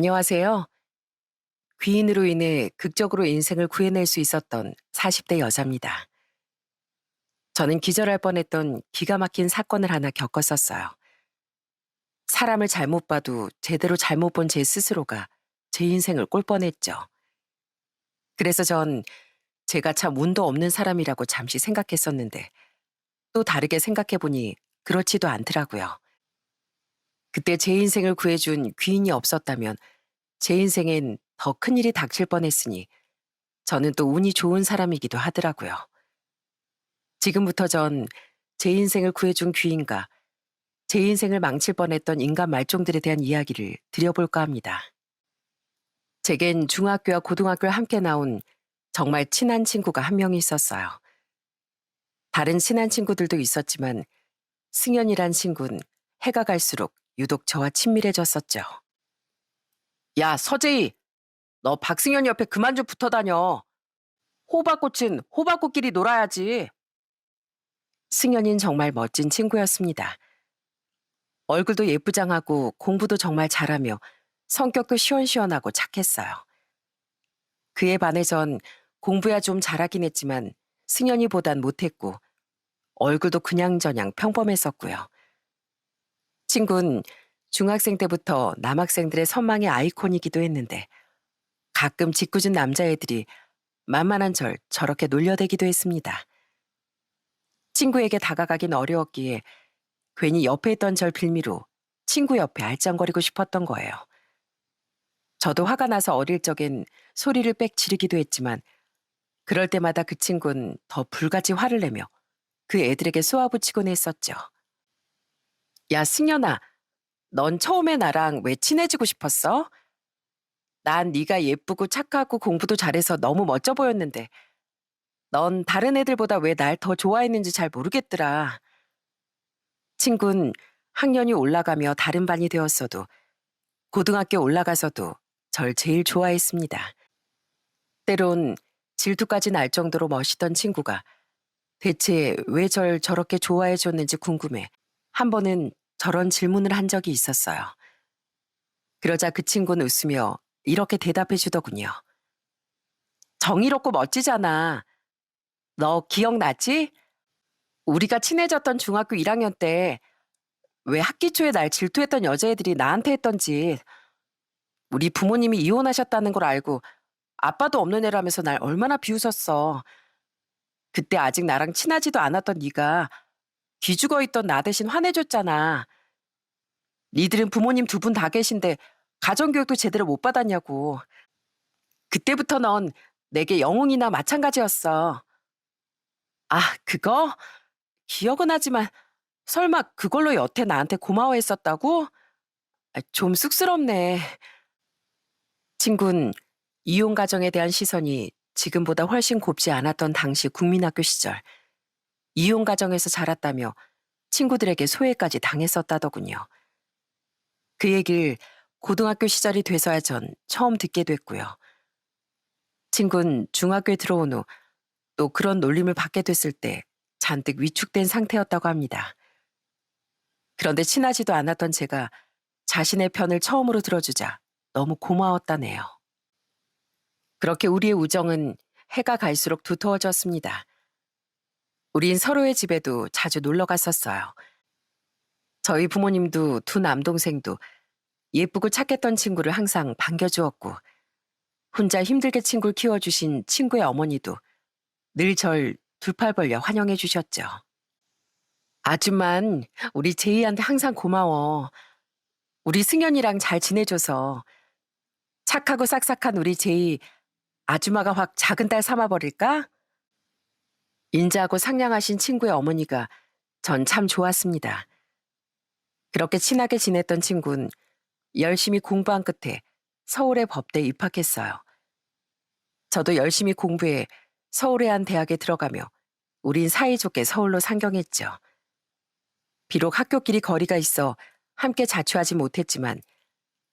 안녕하세요. 귀인으로 인해 극적으로 인생을 구해낼 수 있었던 40대 여자입니다. 저는 기절할 뻔했던 기가 막힌 사건을 하나 겪었었어요. 사람을 잘못 봐도 제대로 잘못 본 제 스스로가 제 인생을 꼴 뻔했죠. 그래서 전 제가 참 운도 없는 사람이라고 잠시 생각했었는데 또 다르게 생각해보니 그렇지도 않더라고요. 그때 제 인생을 구해준 귀인이 없었다면 제 인생엔 더 큰일이 닥칠 뻔했으니 저는 또 운이 좋은 사람이기도 하더라고요. 지금부터 전 제 인생을 구해준 귀인과 제 인생을 망칠 뻔했던 인간 말종들에 대한 이야기를 드려볼까 합니다. 제겐 중학교와 고등학교를 함께 나온 정말 친한 친구가 한 명이 있었어요. 다른 친한 친구들도 있었지만 승연이란 친구는 해가 갈수록 유독 저와 친밀해졌었죠. 야, 서재희, 너 박승현 옆에 그만 좀 붙어 다녀. 호박꽃은 호박꽃끼리 놀아야지. 승연이는 정말 멋진 친구였습니다. 얼굴도 예쁘장하고 공부도 정말 잘하며 성격도 시원시원하고 착했어요. 그에 반해 전 공부야 좀 잘하긴 했지만 승연이보단 못했고 얼굴도 그냥저냥 평범했었고요. 친구는 중학생 때부터 남학생들의 선망의 아이콘이기도 했는데 가끔 짓궂은 남자애들이 만만한 절 저렇게 놀려대기도 했습니다. 친구에게 다가가긴 어려웠기에 괜히 옆에 있던 절 빌미로 친구 옆에 알짱거리고 싶었던 거예요. 저도 화가 나서 어릴 적엔 소리를 빽 지르기도 했지만 그럴 때마다 그 친구는 더 불같이 화를 내며 그 애들에게 쏘아붙이곤 했었죠. 야, 승연아, 넌 처음에 나랑 왜 친해지고 싶었어? 난 네가 예쁘고 착하고 공부도 잘해서 너무 멋져 보였는데 넌 다른 애들보다 왜 날 더 좋아했는지 잘 모르겠더라. 친구는 학년이 올라가며 다른 반이 되었어도 고등학교 올라가서도 절 제일 좋아했습니다. 때론 질투까지 날 정도로 멋있던 친구가 대체 왜 절 저렇게 좋아해 줬는지 궁금해 한 번은 저런 질문을 한 적이 있었어요. 그러자 그 친구는 웃으며 이렇게 대답해 주더군요. 정의롭고 멋지잖아. 너 기억나지? 우리가 친해졌던 중학교 1학년 때 왜 학기 초에 날 질투했던 여자애들이 나한테 했던 짓, 우리 부모님이 이혼하셨다는 걸 알고 아빠도 없는 애라면서 날 얼마나 비웃었어. 그때 아직 나랑 친하지도 않았던 네가 기죽어 있던 나 대신 화내줬잖아. 니들은 부모님 두 분 다 계신데 가정교육도 제대로 못 받았냐고. 그때부터 넌 내게 영웅이나 마찬가지였어. 아, 그거? 기억은 하지만 설마 그걸로 여태 나한테 고마워했었다고? 아, 좀 쑥스럽네. 친구는 이혼 가정에 대한 시선이 지금보다 훨씬 곱지 않았던 당시 국민학교 시절 이혼 가정에서 자랐다며 친구들에게 소외까지 당했었다더군요. 그 얘길 고등학교 시절이 돼서야 전 처음 듣게 됐고요. 친구는 중학교에 들어온 후 또 그런 놀림을 받게 됐을 때 잔뜩 위축된 상태였다고 합니다. 그런데 친하지도 않았던 제가 자신의 편을 처음으로 들어주자 너무 고마웠다네요. 그렇게 우리의 우정은 해가 갈수록 두터워졌습니다. 우린 서로의 집에도 자주 놀러 갔었어요. 저희 부모님도 두 남동생도 예쁘고 착했던 친구를 항상 반겨주었고 혼자 힘들게 친구를 키워주신 친구의 어머니도 늘 절 두 팔 벌려 환영해 주셨죠. 아줌만, 우리 제이한테 항상 고마워. 우리 승연이랑 잘 지내줘서 착하고 싹싹한 우리 제이 아줌마가 확 작은 딸 삼아버릴까? 인자하고 상냥하신 친구의 어머니가 전 참 좋았습니다. 그렇게 친하게 지냈던 친구는 열심히 공부한 끝에 서울의 법대에 입학했어요. 저도 열심히 공부해 서울의 한 대학에 들어가며 우린 사이좋게 서울로 상경했죠. 비록 학교끼리 거리가 있어 함께 자취하지 못했지만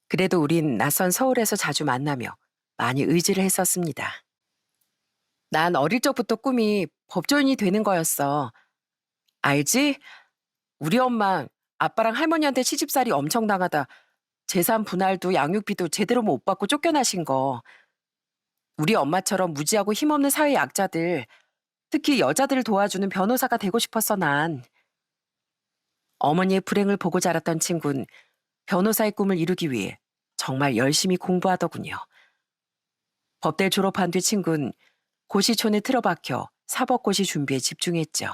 그래도 우린 낯선 서울에서 자주 만나며 많이 의지를 했었습니다. 난 어릴 적부터 꿈이 법조인이 되는 거였어. 알지? 우리 엄마 아빠랑 할머니한테 시집살이 엄청 당하다 재산 분할도 양육비도 제대로 못 받고 쫓겨나신 거. 우리 엄마처럼 무지하고 힘없는 사회 약자들, 특히 여자들을 도와주는 변호사가 되고 싶었어, 난. 어머니의 불행을 보고 자랐던 친구는 변호사의 꿈을 이루기 위해 정말 열심히 공부하더군요. 법대 졸업한 뒤 친구는 고시촌에 틀어박혀 사법고시 준비에 집중했죠.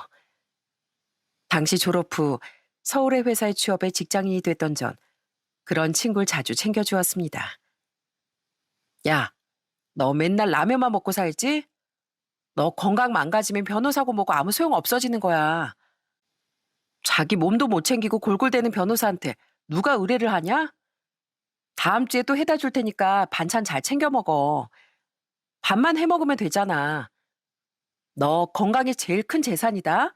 당시 졸업 후 서울의 회사에 취업해 직장인이 됐던 전 그런 친구를 자주 챙겨주었습니다. 야, 너 맨날 라면만 먹고 살지? 너 건강 망가지면 변호사고 뭐고 아무 소용 없어지는 거야. 자기 몸도 못 챙기고 골골대는 변호사한테 누가 의뢰를 하냐? 다음 주에 또 해다 줄 테니까 반찬 잘 챙겨 먹어. 밥만 해 먹으면 되잖아. 너 건강이 제일 큰 재산이다.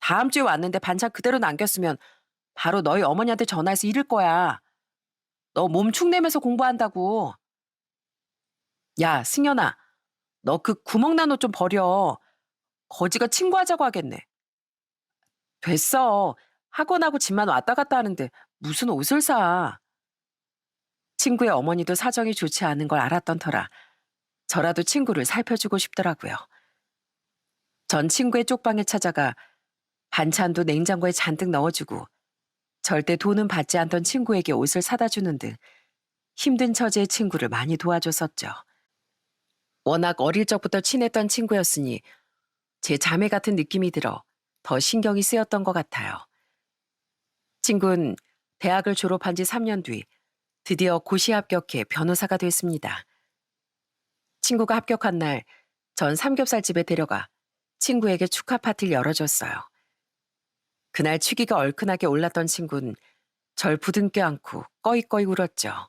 다음 주에 왔는데 반찬 그대로 남겼으면 바로 너희 어머니한테 전화해서 이를 거야. 너 몸 축내면서 공부한다고. 야, 승연아, 너 그 구멍 난 옷 좀 버려. 거지가 친구하자고 하겠네. 됐어. 학원하고 집만 왔다 갔다 하는데 무슨 옷을 사. 친구의 어머니도 사정이 좋지 않은 걸 알았던 터라 저라도 친구를 살펴주고 싶더라고요. 전 친구의 쪽방에 찾아가 반찬도 냉장고에 잔뜩 넣어주고 절대 돈은 받지 않던 친구에게 옷을 사다 주는 등 힘든 처지의 친구를 많이 도와줬었죠. 워낙 어릴 적부터 친했던 친구였으니 제 자매 같은 느낌이 들어 더 신경이 쓰였던 것 같아요. 친구는 대학을 졸업한 지 3년 뒤 드디어 고시 합격해 변호사가 됐습니다. 친구가 합격한 날 전 삼겹살집에 데려가 친구에게 축하 파티를 열어줬어요. 그날 취기가 얼큰하게 올랐던 친구는 절 부둥켜 안고 꺼이꺼이 울었죠.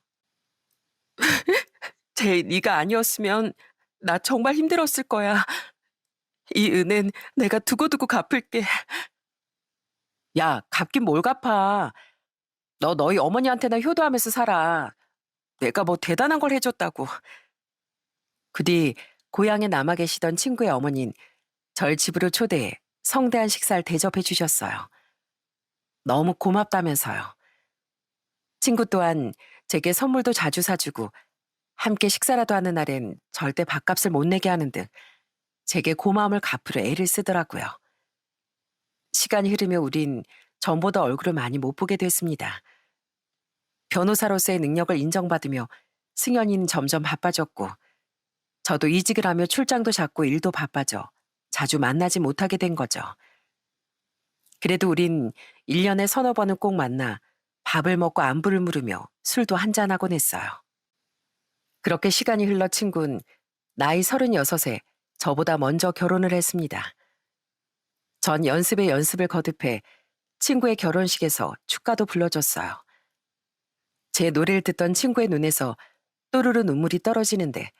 제 네가 아니었으면 나 정말 힘들었을 거야. 이 은혜는 내가 두고두고 갚을게. 야, 갚긴 뭘 갚아. 너 너희 어머니한테나 효도하면서 살아. 내가 뭐 대단한 걸 해줬다고. 그 뒤 고향에 남아 계시던 친구의 어머니는 절 집으로 초대해 성대한 식사를 대접해 주셨어요. 너무 고맙다면서요. 친구 또한 제게 선물도 자주 사주고 함께 식사라도 하는 날엔 절대 밥값을 못 내게 하는 등 제게 고마움을 갚으려 애를 쓰더라고요. 시간이 흐르며 우린 전보다 얼굴을 많이 못 보게 됐습니다. 변호사로서의 능력을 인정받으며 승연이는 점점 바빠졌고 저도 이직을 하며 출장도 잦고 일도 바빠져 자주 만나지 못하게 된 거죠. 그래도 우린 1년에 서너 번은 꼭 만나 밥을 먹고 안부를 물으며 술도 한잔하곤 했어요. 그렇게 시간이 흘러 친구는 나이 36에 저보다 먼저 결혼을 했습니다. 전 연습에 연습을 거듭해 친구의 결혼식에서 축가도 불러줬어요. 제 노래를 듣던 친구의 눈에서 또르르 눈물이 떨어지는데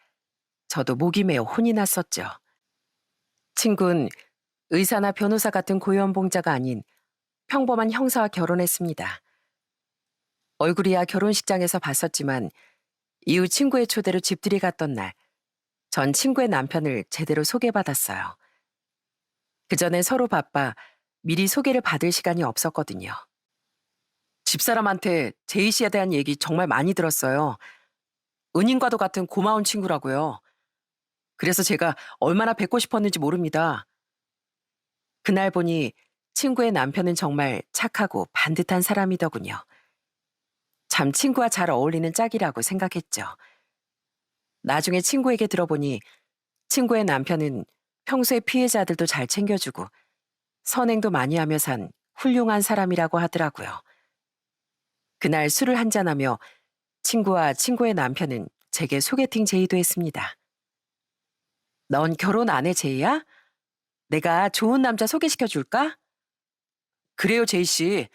저도 목이 메어 혼이 났었죠. 친구는 의사나 변호사 같은 고위험봉자가 아닌 평범한 형사와 결혼했습니다. 얼굴이야 결혼식장에서 봤었지만 이후 친구의 초대로 집들이 갔던 날 전 친구의 남편을 제대로 소개받았어요. 그전에 서로 바빠 미리 소개를 받을 시간이 없었거든요. 집사람한테 제이 씨에 대한 얘기 정말 많이 들었어요. 은인과도 같은 고마운 친구라고요. 그래서 제가 얼마나 뵙고 싶었는지 모릅니다. 그날 보니 친구의 남편은 정말 착하고 반듯한 사람이더군요. 참 친구와 잘 어울리는 짝이라고 생각했죠. 나중에 친구에게 들어보니 친구의 남편은 평소에 피해자들도 잘 챙겨주고 선행도 많이 하며 산 훌륭한 사람이라고 하더라고요. 그날 술을 한잔하며 친구와 친구의 남편은 제게 소개팅 제의도 했습니다. 넌 결혼 안 해, 제이야? 내가 좋은 남자 소개시켜 줄까? 그래요, 제이 씨.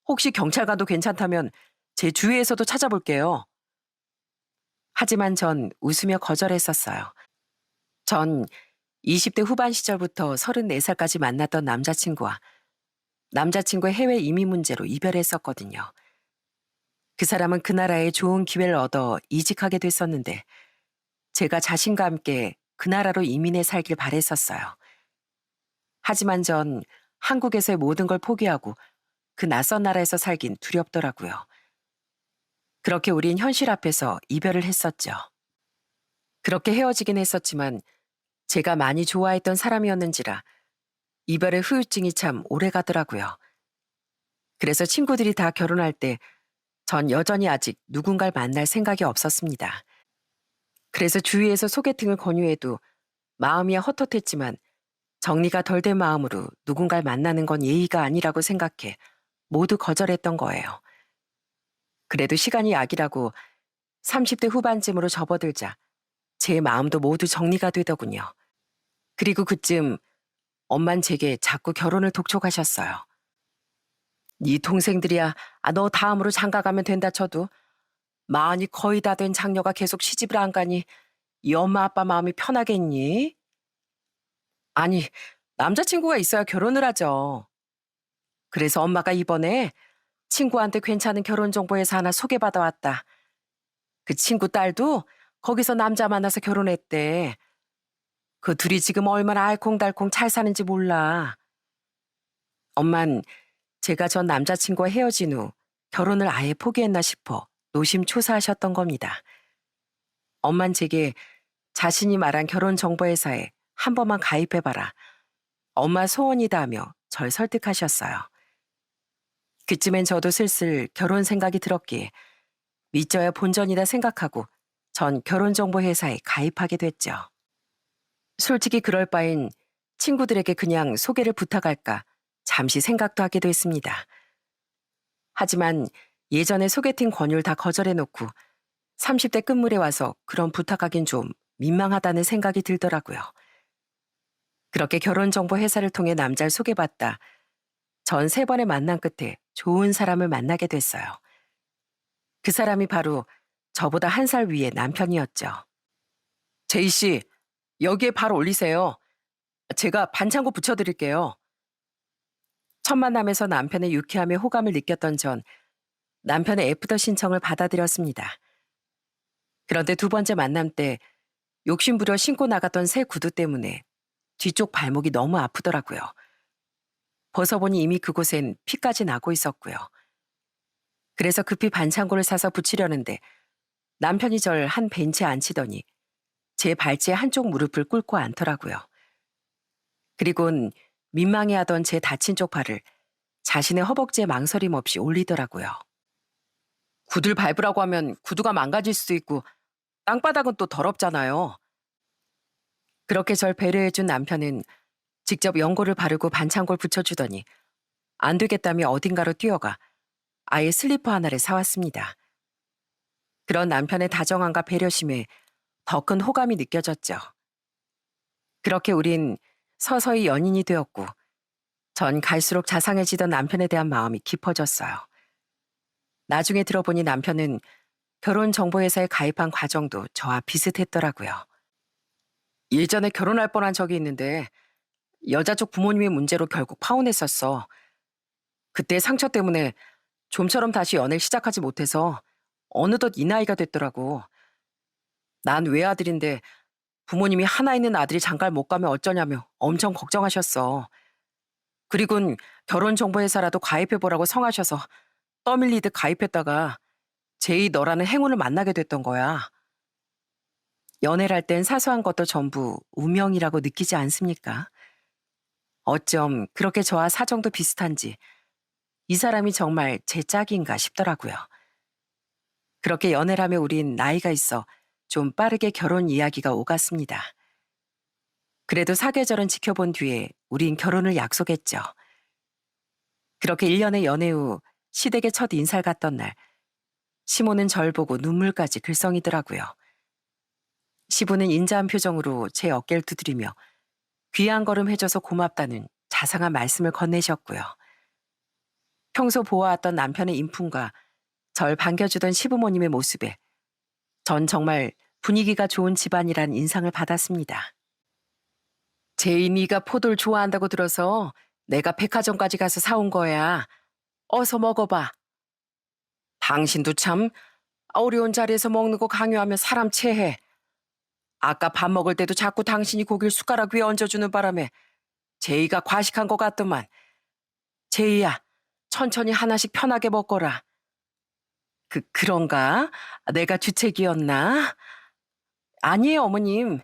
혹시 경찰관도 괜찮다면 제 주위에서도 찾아볼게요. 하지만 전 웃으며 거절했었어요. 전 20대 후반 시절부터 34살까지 만났던 남자친구와 남자친구의 해외 이민 문제로 이별했었거든요. 그 사람은 그 나라에 좋은 기회를 얻어 이직하게 됐었는데 제가 자신과 함께 그 나라로 이민해 살길 바랬었어요. 하지만 전 한국에서의 모든 걸 포기하고 그 낯선 나라에서 살긴 두렵더라고요. 그렇게 우린 현실 앞에서 이별을 했었죠. 그렇게 헤어지긴 했었지만 제가 많이 좋아했던 사람이었는지라 이별의 후유증이 참 오래 가더라고요. 그래서 친구들이 다 결혼할 때 전 여전히 아직 누군가를 만날 생각이 없었습니다. 그래서 주위에서 소개팅을 권유해도 마음이야 헛헛했지만 정리가 덜 된 마음으로 누군가를 만나는 건 예의가 아니라고 생각해 모두 거절했던 거예요. 그래도 시간이 약이라고 30대 후반쯤으로 접어들자 제 마음도 모두 정리가 되더군요. 그리고 그쯤 엄만 제게 자꾸 결혼을 독촉하셨어요. 네 동생들이야 너 다음으로 장가 가면 된다 쳐도 마흔이 거의 다 된 장녀가 계속 시집을 안 가니 이 엄마 아빠 마음이 편하겠니? 아니, 남자친구가 있어야 결혼을 하죠. 그래서 엄마가 이번에 친구한테 괜찮은 결혼 정보회사 하나 소개받아 왔다. 그 친구 딸도 거기서 남자 만나서 결혼했대. 그 둘이 지금 얼마나 알콩달콩 잘 사는지 몰라. 엄만 제가 전 남자친구와 헤어진 후 결혼을 아예 포기했나 싶어 노심초사하셨던 겁니다. 엄만 제게 자신이 말한 결혼 정보회사에 한 번만 가입해봐라. 엄마 소원이다 하며 절 설득하셨어요. 그쯤엔 저도 슬슬 결혼 생각이 들었기에 믿져야 본전이다 생각하고 전 결혼정보회사에 가입하게 됐죠. 솔직히 그럴 바엔 친구들에게 그냥 소개를 부탁할까 잠시 생각도 하기도 했습니다. 하지만 예전에 소개팅 권유를 다 거절해놓고 30대 끝물에 와서 그런 부탁하긴 좀 민망하다는 생각이 들더라고요. 그렇게 결혼정보회사를 통해 남자를 소개받다 전 3번의 만남 끝에 좋은 사람을 만나게 됐어요. 그 사람이 바로 저보다 1살 위의 남편이었죠. 제이 씨, 여기에 발 올리세요. 제가 반창고 붙여드릴게요. 첫 만남에서 남편의 유쾌함에 호감을 느꼈던 전 남편의 애프터 신청을 받아들였습니다. 그런데 2번째 만남 때 욕심부려 신고 나갔던 새 구두 때문에 뒤쪽 발목이 너무 아프더라고요. 벗어보니 이미 그곳엔 피까지 나고 있었고요. 그래서 급히 반창고를 사서 붙이려는데 남편이 절 한 벤치에 앉히더니 제 발치의 한쪽 무릎을 꿇고 앉더라고요. 그리곤 민망해하던 제 다친 쪽 발을 자신의 허벅지에 망설임 없이 올리더라고요. 구두를 밟으라고 하면 구두가 망가질 수도 있고 땅바닥은 또 더럽잖아요. 그렇게 절 배려해준 남편은 직접 연고를 바르고 반창고를 붙여주더니 안 되겠다며 어딘가로 뛰어가 아예 슬리퍼 하나를 사왔습니다. 그런 남편의 다정함과 배려심에 더 큰 호감이 느껴졌죠. 그렇게 우린 서서히 연인이 되었고 전 갈수록 자상해지던 남편에 대한 마음이 깊어졌어요. 나중에 들어보니 남편은 결혼정보회사에 가입한 과정도 저와 비슷했더라고요. 예전에 결혼할 뻔한 적이 있는데 여자 쪽 부모님의 문제로 결국 파혼했었어. 그때 상처 때문에 좀처럼 다시 연애를 시작하지 못해서 어느덧 이 나이가 됐더라고. 난 외아들인데 부모님이 하나 있는 아들이 장가를 못 가면 어쩌냐며 엄청 걱정하셨어. 그리곤 결혼정보회사라도 가입해보라고 성하셔서 떠밀리듯 가입했다가 제이 너라는 행운을 만나게 됐던 거야. 연애를 할 땐 사소한 것도 전부 운명이라고 느끼지 않습니까? 어쩜 그렇게 저와 사정도 비슷한지 이 사람이 정말 제 짝인가 싶더라고요. 그렇게 연애를 하며 우린 나이가 있어 좀 빠르게 결혼 이야기가 오갔습니다. 그래도 사계절은 지켜본 뒤에 우린 결혼을 약속했죠. 그렇게 1년의 연애 후 시댁에 첫 인사를 갔던 날 시모는 절 보고 눈물까지 글썽이더라고요. 시부는 인자한 표정으로 제 어깨를 두드리며 귀한 걸음 해줘서 고맙다는 자상한 말씀을 건네셨고요. 평소 보아왔던 남편의 인품과 절 반겨주던 시부모님의 모습에 전 정말 분위기가 좋은 집안이란 인상을 받았습니다. 제이 네가 포도를 좋아한다고 들어서 내가 백화점까지 가서 사온 거야. 어서 먹어봐. 당신도 참 어려운 자리에서 먹는 거 강요하면 사람 체해. 아까 밥 먹을 때도 자꾸 당신이 고기를 숟가락 위에 얹어주는 바람에 제이가 과식한 것 같더만. 제이야, 천천히 하나씩 편하게 먹거라. 그런가? 내가 주책이었나? 아니에요, 어머님.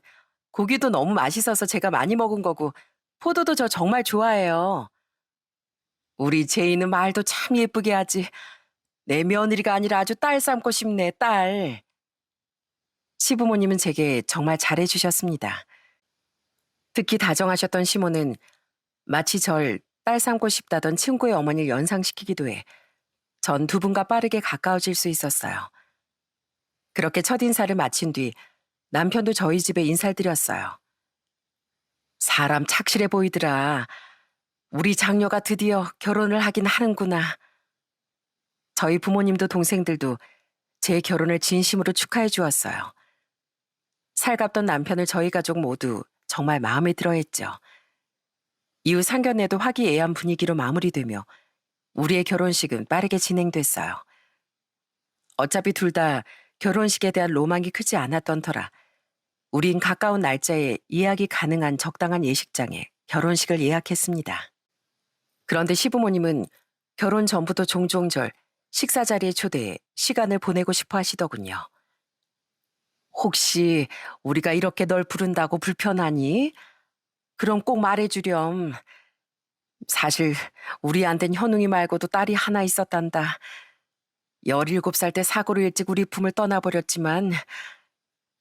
고기도 너무 맛있어서 제가 많이 먹은 거고, 포도도 저 정말 좋아해요. 우리 제이는 말도 참 예쁘게 하지. 내 며느리가 아니라 아주 딸 삼고 싶네, 딸. 시부모님은 제게 정말 잘해주셨습니다. 특히 다정하셨던 시모는 마치 절 딸 삼고 싶다던 친구의 어머니를 연상시키기도 해 전 두 분과 빠르게 가까워질 수 있었어요. 그렇게 첫인사를 마친 뒤 남편도 저희 집에 인사를 드렸어요. 사람 착실해 보이더라. 우리 장녀가 드디어 결혼을 하긴 하는구나. 저희 부모님도 동생들도 제 결혼을 진심으로 축하해 주었어요. 살갑던 남편을 저희 가족 모두 정말 마음에 들어 했죠. 이후 상견례도 화기애애한 분위기로 마무리되며 우리의 결혼식은 빠르게 진행됐어요. 어차피 둘 다 결혼식에 대한 로망이 크지 않았던 터라 우린 가까운 날짜에 예약이 가능한 적당한 예식장에 결혼식을 예약했습니다. 그런데 시부모님은 결혼 전부터 종종 절 식사 자리에 초대해 시간을 보내고 싶어 하시더군요. 혹시 우리가 이렇게 널 부른다고 불편하니? 그럼 꼭 말해주렴. 사실 우리한텐 현웅이 말고도 딸이 하나 있었단다. 17살 때 사고로 일찍 우리 품을 떠나버렸지만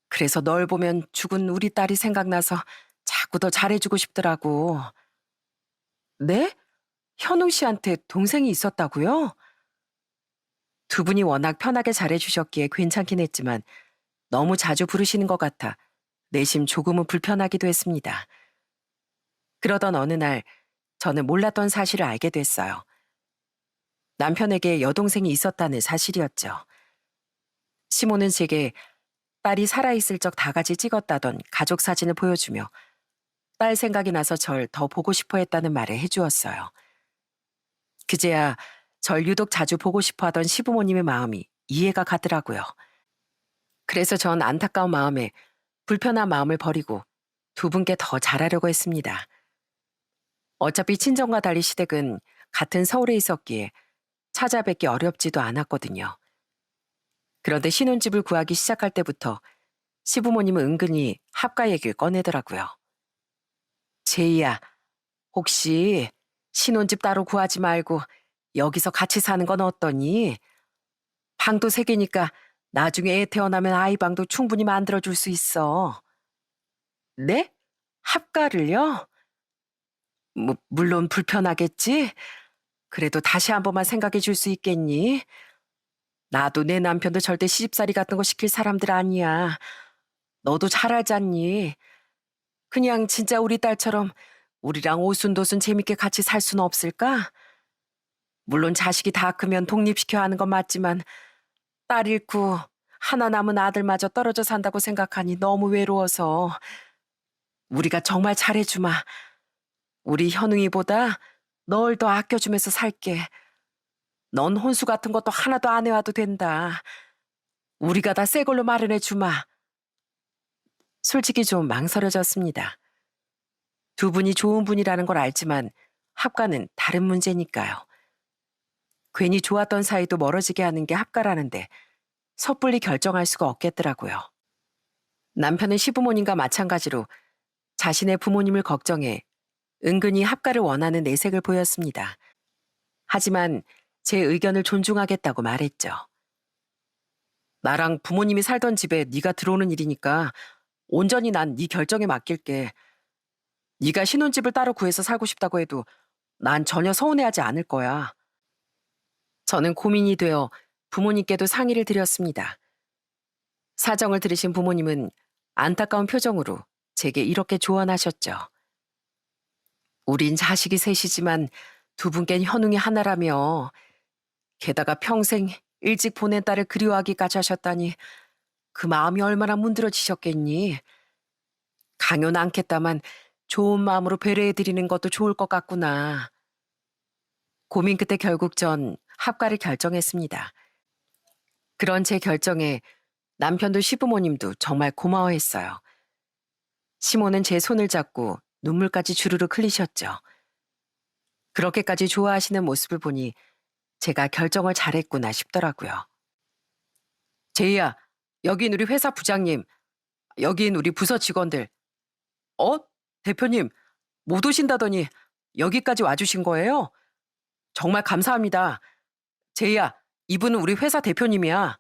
그래서 널 보면 죽은 우리 딸이 생각나서 자꾸 더 잘해주고 싶더라고. 네? 현웅 씨한테 동생이 있었다고요? 두 분이 워낙 편하게 잘해주셨기에 괜찮긴 했지만 너무 자주 부르시는 것 같아 내심 조금은 불편하기도 했습니다. 그러던 어느 날 저는 몰랐던 사실을 알게 됐어요. 남편에게 여동생이 있었다는 사실이었죠. 시모는 제게 딸이 살아있을 적 다 같이 찍었다던 가족 사진을 보여주며 딸 생각이 나서 절 더 보고 싶어 했다는 말을 해주었어요. 그제야 절 유독 자주 보고 싶어 하던 시부모님의 마음이 이해가 가더라고요. 그래서 전 안타까운 마음에 불편한 마음을 버리고 두 분께 더 잘하려고 했습니다. 어차피 친정과 달리 시댁은 같은 서울에 있었기에 찾아뵙기 어렵지도 않았거든요. 그런데 신혼집을 구하기 시작할 때부터 시부모님은 은근히 합가 얘기를 꺼내더라고요. 제이야, 혹시 신혼집 따로 구하지 말고 여기서 같이 사는 건 어떠니? 방도 세 개니까 나중에 애 태어나면 아이 방도 충분히 만들어줄 수 있어. 네? 합가를요? 물론 불편하겠지? 그래도 다시 한 번만 생각해 줄 수 있겠니? 나도 내 남편도 절대 시집살이 같은 거 시킬 사람들 아니야. 너도 잘 알잖니. 그냥 진짜 우리 딸처럼 우리랑 오순도순 재밌게 같이 살 수는 없을까? 물론 자식이 다 크면 독립시켜야 하는 건 맞지만 딸 잃고 하나 남은 아들마저 떨어져 산다고 생각하니 너무 외로워서 우리가 정말 잘해주마. 우리 현웅이보다 널 더 아껴주면서 살게. 넌 혼수 같은 것도 하나도 안 해와도 된다. 우리가 다 새 걸로 마련해 주마. 솔직히 좀 망설여졌습니다. 두 분이 좋은 분이라는 걸 알지만 합가는 다른 문제니까요. 괜히 좋았던 사이도 멀어지게 하는 게 합가라는데 섣불리 결정할 수가 없겠더라고요. 남편은 시부모님과 마찬가지로 자신의 부모님을 걱정해 은근히 합가를 원하는 내색을 보였습니다. 하지만 제 의견을 존중하겠다고 말했죠. 나랑 부모님이 살던 집에 네가 들어오는 일이니까 온전히 난 네 결정에 맡길게. 네가 신혼집을 따로 구해서 살고 싶다고 해도 난 전혀 서운해하지 않을 거야. 저는 고민이 되어 부모님께도 상의를 드렸습니다. 사정을 들으신 부모님은 안타까운 표정으로 제게 이렇게 조언하셨죠. 우린 자식이 셋이지만 두 분께는 현웅이 하나라며 게다가 평생 일찍 보낸 딸을 그리워하기까지 하셨다니 그 마음이 얼마나 문드러지셨겠니. 강요는 않겠다만 좋은 마음으로 배려해드리는 것도 좋을 것 같구나. 고민 끝에 결국 전 합가를 결정했습니다. 그런 제 결정에 남편도 시부모님도 정말 고마워했어요. 시모는 제 손을 잡고 눈물까지 주르륵 흘리셨죠. 그렇게까지 좋아하시는 모습을 보니 제가 결정을 잘했구나 싶더라고요. 제이야, 여긴 우리 회사 부장님, 여긴 우리 부서 직원들. 어? 대표님, 못 오신다더니 여기까지 와주신 거예요? 정말 감사합니다. 제이야, 이분은 우리 회사 대표님이야.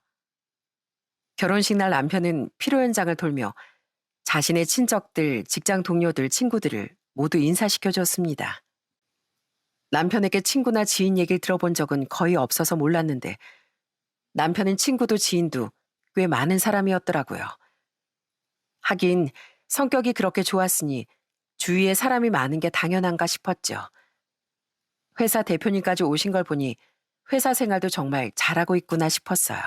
결혼식 날 남편은 피로 현장을 돌며 자신의 친척들, 직장 동료들, 친구들을 모두 인사시켜줬습니다. 남편에게 친구나 지인 얘기를 들어본 적은 거의 없어서 몰랐는데 남편은 친구도 지인도 꽤 많은 사람이었더라고요. 하긴 성격이 그렇게 좋았으니 주위에 사람이 많은 게 당연한가 싶었죠. 회사 대표님까지 오신 걸 보니 회사 생활도 정말 잘하고 있구나 싶었어요.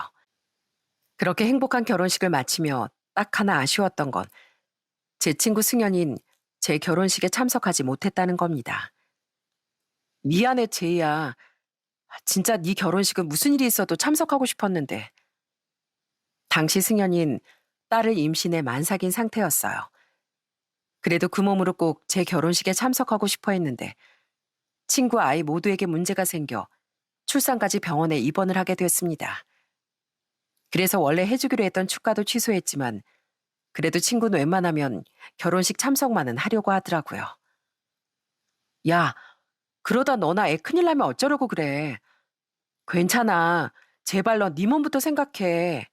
그렇게 행복한 결혼식을 마치며 딱 하나 아쉬웠던 건 제 친구 승연인 제 결혼식에 참석하지 못했다는 겁니다. 미안해, 제이야. 진짜 네 결혼식은 무슨 일이 있어도 참석하고 싶었는데. 당시 승연인 딸을 임신해 만삭인 상태였어요. 그래도 그 몸으로 꼭 제 결혼식에 참석하고 싶어 했는데 친구 아이 모두에게 문제가 생겨 출산까지 병원에 입원을 하게 됐습니다. 그래서 원래 해주기로 했던 축가도 취소했지만 그래도 친구는 웬만하면 결혼식 참석만은 하려고 하더라고요. 야, 그러다 너나 애 큰일 나면 어쩌려고 그래. 괜찮아. 제발 너 네 몸부터 생각해.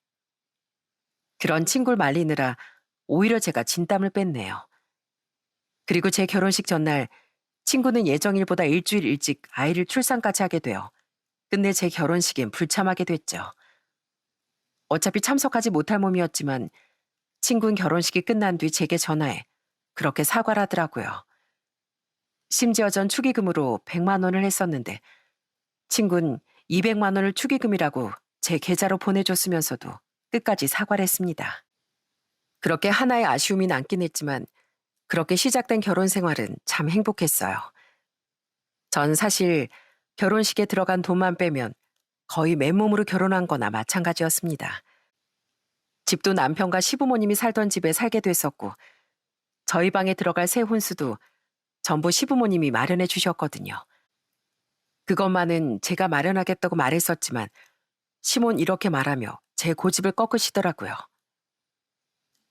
그런 친구를 말리느라 오히려 제가 진땀을 뺐네요. 그리고 제 결혼식 전날 친구는 예정일보다 일주일 일찍 아이를 출산까지 하게 되어 끝내 제 결혼식엔 불참하게 됐죠. 어차피 참석하지 못할 몸이었지만 친구는 결혼식이 끝난 뒤 제게 전화해 그렇게 사과를 하더라고요. 심지어 전 축의금으로 100만 원을 했었는데 친구는 200만 원을 축의금이라고 제 계좌로 보내줬으면서도 끝까지 사과를 했습니다. 그렇게 하나의 아쉬움이 남긴 했지만 그렇게 시작된 결혼 생활은 참 행복했어요. 전 사실 결혼식에 들어간 돈만 빼면 거의 맨몸으로 결혼한 거나 마찬가지였습니다. 집도 남편과 시부모님이 살던 집에 살게 됐었고 저희 방에 들어갈 새 혼수도 전부 시부모님이 마련해 주셨거든요. 그것만은 제가 마련하겠다고 말했었지만 시몬 이렇게 말하며 제 고집을 꺾으시더라고요.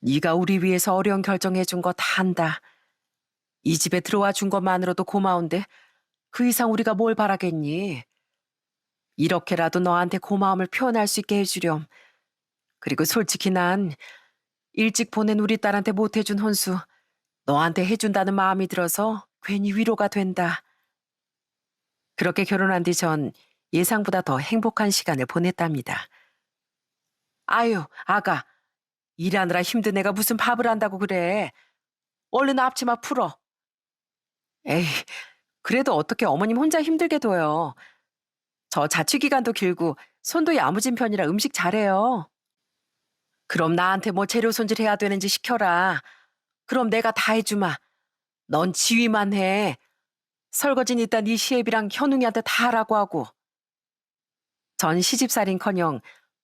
네가 우리 위해서 어려운 결정해 준 거 다 안다. 이 집에 들어와 준 것만으로도 고마운데 그 이상 우리가 뭘 바라겠니? 이렇게라도 너한테 고마움을 표현할 수 있게 해주렴. 그리고 솔직히 난 일찍 보낸 우리 딸한테 못 해준 혼수 너한테 해준다는 마음이 들어서 괜히 위로가 된다. 그렇게 결혼한 뒤 전 예상보다 더 행복한 시간을 보냈답니다. 아유, 아가, 일하느라 힘든 애가 무슨 밥을 한다고 그래. 얼른 앞치마 풀어. 에이, 그래도 어떻게 어머님 혼자 힘들게 둬요. 저 자취기간도 길고 손도 야무진 편이라 음식 잘해요. 그럼 나한테 뭐 재료 손질해야 되는지 시켜라. 그럼 내가 다 해주마. 넌 지휘만 해. 설거지는 일단 네 시애비랑 현웅이한테 다 하라고 하고. 전 시집살인커녕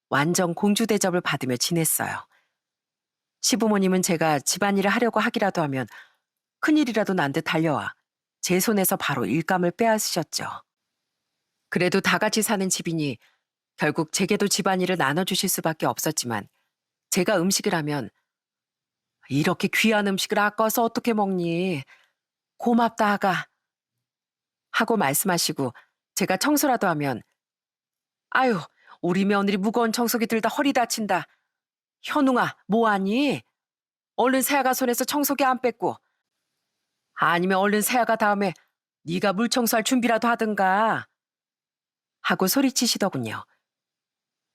완전 공주 대접을 받으며 지냈어요. 시부모님은 제가 집안일을 하려고 하기라도 하면 큰일이라도 난 듯 달려와 제 손에서 바로 일감을 빼앗으셨죠. 그래도 다 같이 사는 집이니 결국 제게도 집안일을 나눠주실 수밖에 없었지만 제가 음식을 하면 이렇게 귀한 음식을 아까워서 어떻게 먹니? 고맙다 아가. 하고 말씀하시고 제가 청소라도 하면 아유 우리 며느리 무거운 청소기 들다 허리 다친다. 현웅아 뭐하니? 얼른 새아가 손에서 청소기 안 뺏고 아니면 얼른 새아가 다음에 네가 물 청소할 준비라도 하든가 하고 소리치시더군요.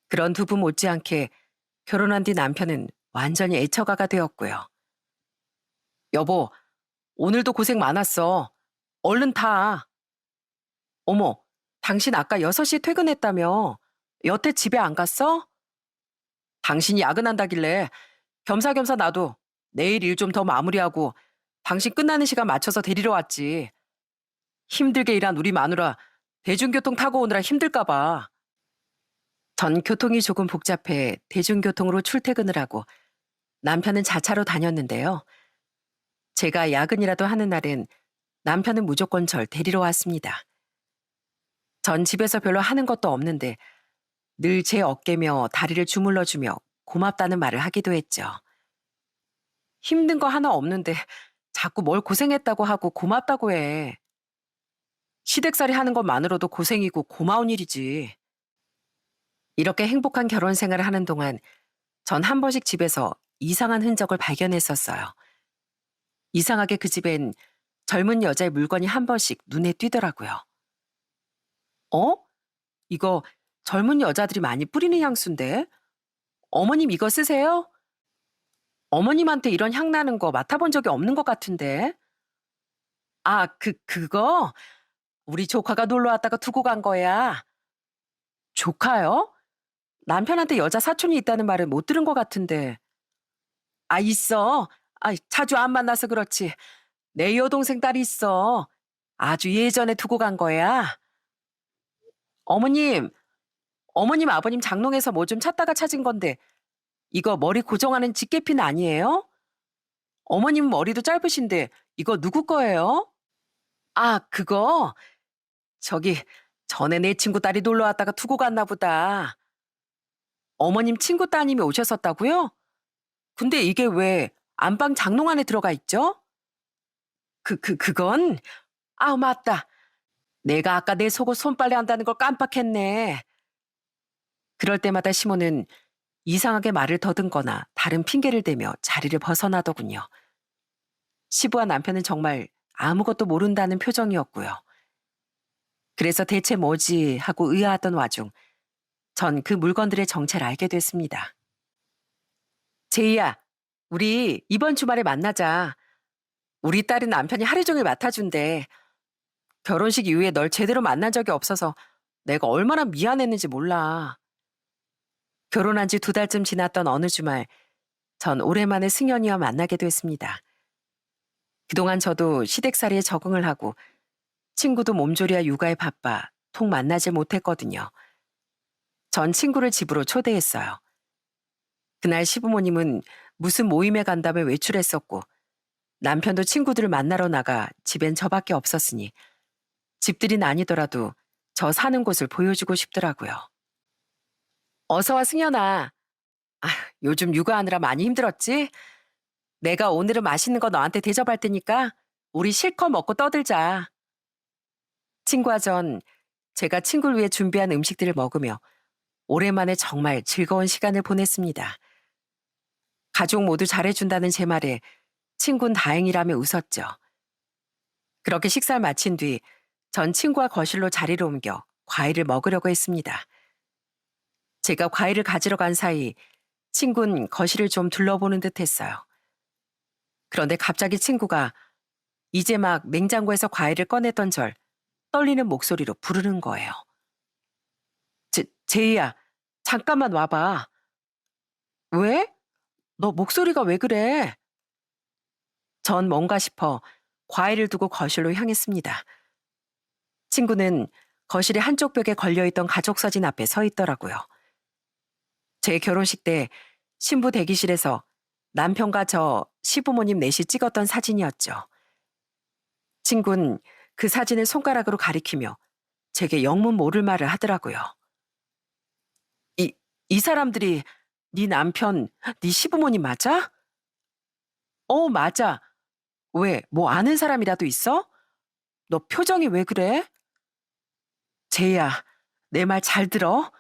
그런 두 분 못지않게 결혼한 뒤 남편은 완전히 애처가가 되었고요. 여보, 오늘도 고생 많았어. 얼른 타. 어머, 당신 아까 6시에 퇴근했다며. 여태 집에 안 갔어? 당신이 야근한다길래 겸사겸사 나도 내일 일 좀 더 마무리하고 당신 끝나는 시간 맞춰서 데리러 왔지. 힘들게 일한 우리 마누라 대중교통 타고 오느라 힘들까 봐. 전 교통이 조금 복잡해 대중교통으로 출퇴근을 하고 남편은 자차로 다녔는데요. 제가 야근이라도 하는 날엔 남편은 무조건 절 데리러 왔습니다. 전 집에서 별로 하는 것도 없는데 늘 제 어깨며 다리를 주물러주며 고맙다는 말을 하기도 했죠. 힘든 거 하나 없는데 자꾸 뭘 고생했다고 하고 고맙다고 해. 시댁살이 하는 것만으로도 고생이고 고마운 일이지. 이렇게 행복한 결혼 생활을 하는 동안 전 한 번씩 집에서 이상한 흔적을 발견했었어요. 이상하게 그 집엔 젊은 여자의 물건이 한 번씩 눈에 띄더라고요. 어? 이거 젊은 여자들이 많이 뿌리는 향수인데? 어머님 이거 쓰세요? 어머님한테 이런 향 나는 거 맡아본 적이 없는 것 같은데? 아, 그거? 우리 조카가 놀러 왔다가 두고 간 거야. 조카요? 남편한테 여자 사촌이 있다는 말은 못 들은 것 같은데. 아, 있어. 아, 자주 안 만나서 그렇지. 내 여동생 딸이 있어. 아주 예전에 두고 간 거야. 어머님, 어머님 아버님 장롱에서 뭐 좀 찾다가 찾은 건데 이거 머리 고정하는 집게핀 아니에요? 어머님 머리도 짧으신데 이거 누구 거예요? 아, 그거? 저기 전에 내 친구 딸이 놀러 왔다가 두고 갔나 보다. 어머님 친구 따님이 오셨었다고요? 근데 이게 왜 안방 장롱 안에 들어가 있죠? 그건? 아, 맞다. 내가 아까 내 속옷 손빨래 한다는 걸 깜빡했네. 그럴 때마다 시모는 이상하게 말을 더듬거나 다른 핑계를 대며 자리를 벗어나더군요. 시부와 남편은 정말 아무것도 모른다는 표정이었고요. 그래서 대체 뭐지 하고 의아하던 와중 전 그 물건들의 정체를 알게 됐습니다. 제이야, 우리 이번 주말에 만나자. 우리 딸은 남편이 하루 종일 맡아준대. 결혼식 이후에 널 제대로 만난 적이 없어서 내가 얼마나 미안했는지 몰라. 결혼한 지 2달쯤 지났던 어느 주말, 전 오랜만에 승연이와 만나게 됐습니다. 그동안 저도 시댁살이에 적응을 하고 친구도 몸조리와 육아에 바빠 통 만나질 못했거든요. 전 친구를 집으로 초대했어요. 그날 시부모님은 무슨 모임에 간다며 외출했었고 남편도 친구들을 만나러 나가 집엔 저밖에 없었으니 집들이는 아니더라도 저 사는 곳을 보여주고 싶더라고요. 어서 와 승연아. 아, 요즘 육아하느라 많이 힘들었지? 내가 오늘은 맛있는 거 너한테 대접할 테니까 우리 실컷 먹고 떠들자. 친구와 전 제가 친구를 위해 준비한 음식들을 먹으며 오랜만에 정말 즐거운 시간을 보냈습니다. 가족 모두 잘해준다는 제 말에 친구는 다행이라며 웃었죠. 그렇게 식사를 마친 뒤 전 친구와 거실로 자리를 옮겨 과일을 먹으려고 했습니다. 제가 과일을 가지러 간 사이 친구는 거실을 좀 둘러보는 듯 했어요. 그런데 갑자기 친구가 이제 막 냉장고에서 과일을 꺼내던 절 떨리는 목소리로 부르는 거예요. 제이야, 잠깐만 와봐. 왜? 너 목소리가 왜 그래? 전 뭔가 싶어 과일을 두고 거실로 향했습니다. 친구는 거실의 한쪽 벽에 걸려있던 가족 사진 앞에 서 있더라고요. 제 결혼식 때 신부 대기실에서 남편과 저 시부모님 넷이 찍었던 사진이었죠. 친구는 그 사진을 손가락으로 가리키며 제게 영문 모를 말을 하더라고요. 이 사람들이 네 남편, 네 시부모님 맞아? 맞아. 왜, 뭐 아는 사람이라도 있어? 너 표정이 왜 그래? 제이야, 내 말 잘 들어.